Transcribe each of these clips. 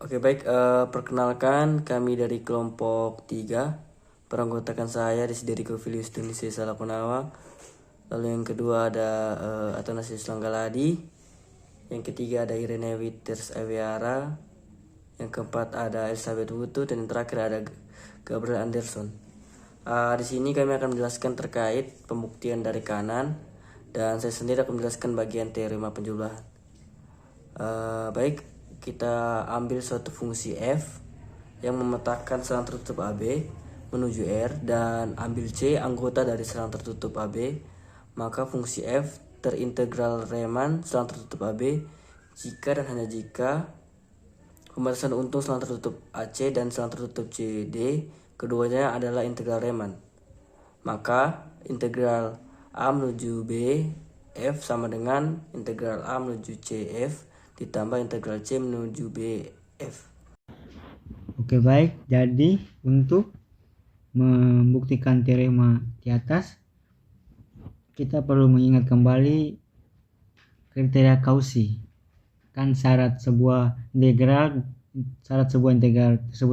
Oke baik, perkenalkan kami dari kelompok 3. Beranggotakan saya Desiderico Filius Tunisia Salapunawang. Lalu yang kedua ada Athanasius Langgaladi. Yang ketiga ada Irene Witters Aviara. Yang keempat ada Elizabeth Wutu dan yang terakhir ada Gabriel Anderson. Di sini kami akan menjelaskan terkait pembuktian dari kanan dan saya sendiri akan menjelaskan bagian teorema penjumlahan. Baik, kita ambil suatu fungsi f yang memetakan selang tertutup AB menuju R dan ambil C anggota dari selang tertutup AB, maka fungsi f terintegral Riemann selang tertutup AB jika dan hanya jika pembatasan untung selang tertutup AC dan selang tertutup CD keduanya adalah integral Riemann. Maka integral A menuju B F sama dengan integral A menuju CF ditambah integral C menuju BF. Oke baik, jadi untuk membuktikan teorema di atas kita perlu mengingat kembali kriteria Cauchy. Kan syarat sebuah integral tersebut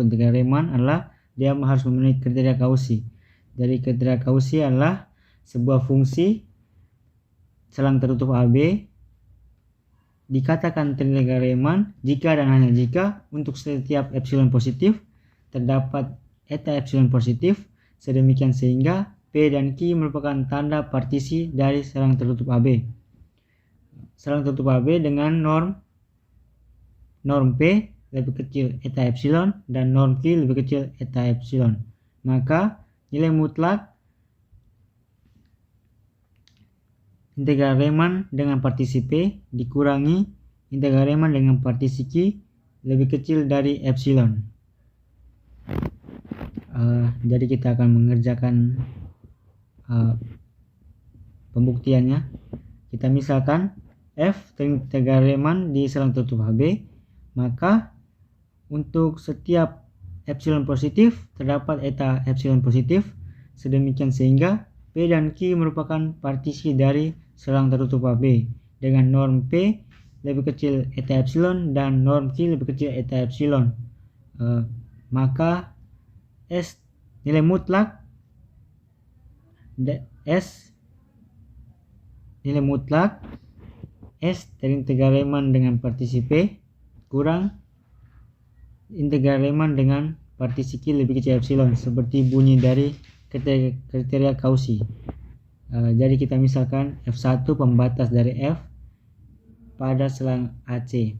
integral Riemann adalah dia harus memenuhi kriteria Cauchy. Jadi kriteria Cauchy adalah sebuah fungsi selang tertutup AB dikatakan terintegral Riemann jika dan hanya jika untuk setiap epsilon positif terdapat eta epsilon positif sedemikian sehingga P dan Q merupakan tanda partisi dari selang tertutup AB. Selang tertutup AB dengan norm P lebih kecil eta epsilon dan norm Q lebih kecil eta epsilon. Maka nilai mutlak integral Riemann dengan partisi P dikurangi integral Riemann dengan partisi Q lebih kecil dari epsilon. Jadi kita akan mengerjakan pembuktiannya. Kita misalkan F terintegral Riemann di selang tertutup HB, maka untuk setiap epsilon positif terdapat eta epsilon positif sedemikian sehingga P dan Q merupakan partisi dari selang tertutup AB dengan norm P lebih kecil eta epsilon dan norm Q lebih kecil eta epsilon. Maka S nilai mutlak S terintegral Riemann dengan partisi P kurang integral Riemann dengan partisi Q lebih kecil epsilon seperti bunyi dari kriteria Cauchy. Jadi kita misalkan F1 pembatas dari F pada selang AC.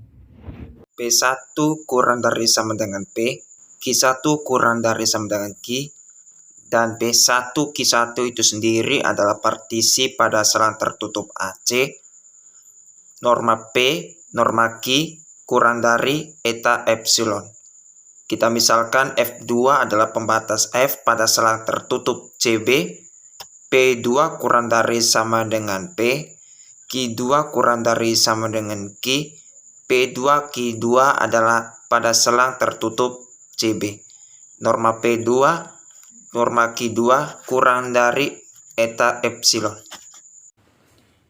P1 kurang dari sama dengan P, Q1 kurang dari sama dengan Q, dan P1 Q1 itu sendiri adalah partisi pada selang tertutup AC. Norma P, norma Q kurang dari eta epsilon. Kita misalkan F2 adalah pembatas F pada selang tertutup CB, P2 kurang dari sama dengan P, Q2 kurang dari sama dengan Q, P2 Q2 adalah pada selang tertutup CB. Norma P2, norma Q2 kurang dari eta epsilon.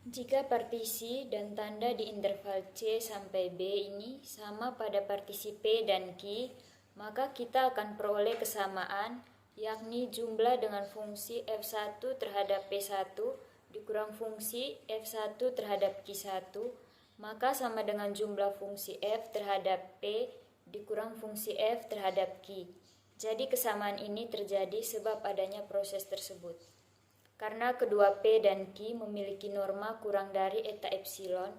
Jika partisi dan tanda di interval C sampai B ini sama pada partisi P dan Q, maka kita akan peroleh kesamaan, yakni jumlah dengan fungsi F1 terhadap P1 dikurang fungsi F1 terhadap Q1, maka sama dengan jumlah fungsi F terhadap P dikurang fungsi F terhadap Q. Jadi kesamaan ini terjadi sebab adanya proses tersebut. Karena kedua P dan Q memiliki norma kurang dari eta epsilon,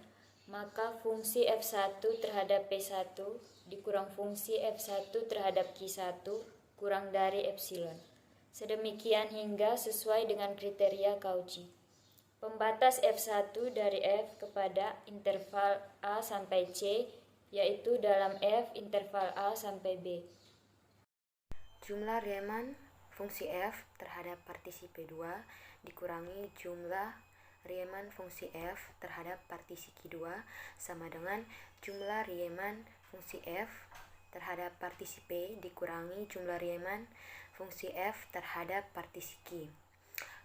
maka fungsi F1 terhadap P1 dikurang fungsi F1 terhadap Q1 kurang dari epsilon. Sedemikian hingga sesuai dengan kriteria Cauchy. Pembatas F1 dari F kepada interval A sampai C, yaitu dalam F interval A sampai B. Jumlah Riemann fungsi F terhadap partisi P2 dikurangi jumlah Riemann fungsi F terhadap partisi Q2 sama dengan jumlah Riemann fungsi F terhadap partisi P dikurangi jumlah Riemann fungsi F terhadap partisi Q.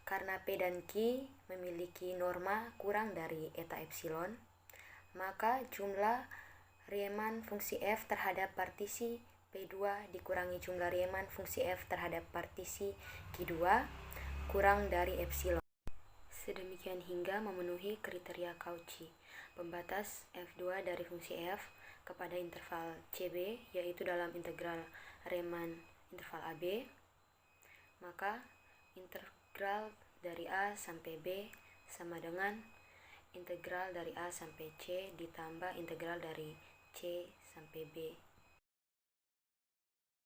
Karena P dan Q memiliki norma kurang dari eta epsilon, maka jumlah Riemann fungsi f terhadap partisi P2 dikurangi jumlah Riemann fungsi f terhadap partisi Q2 kurang dari epsilon. Sedemikian hingga memenuhi kriteria Cauchy. Pembatas f2 dari fungsi f kepada interval CB yaitu dalam integral Riemann interval AB, maka integral dari A sampai B sama dengan integral dari A sampai C ditambah integral dari C sampai B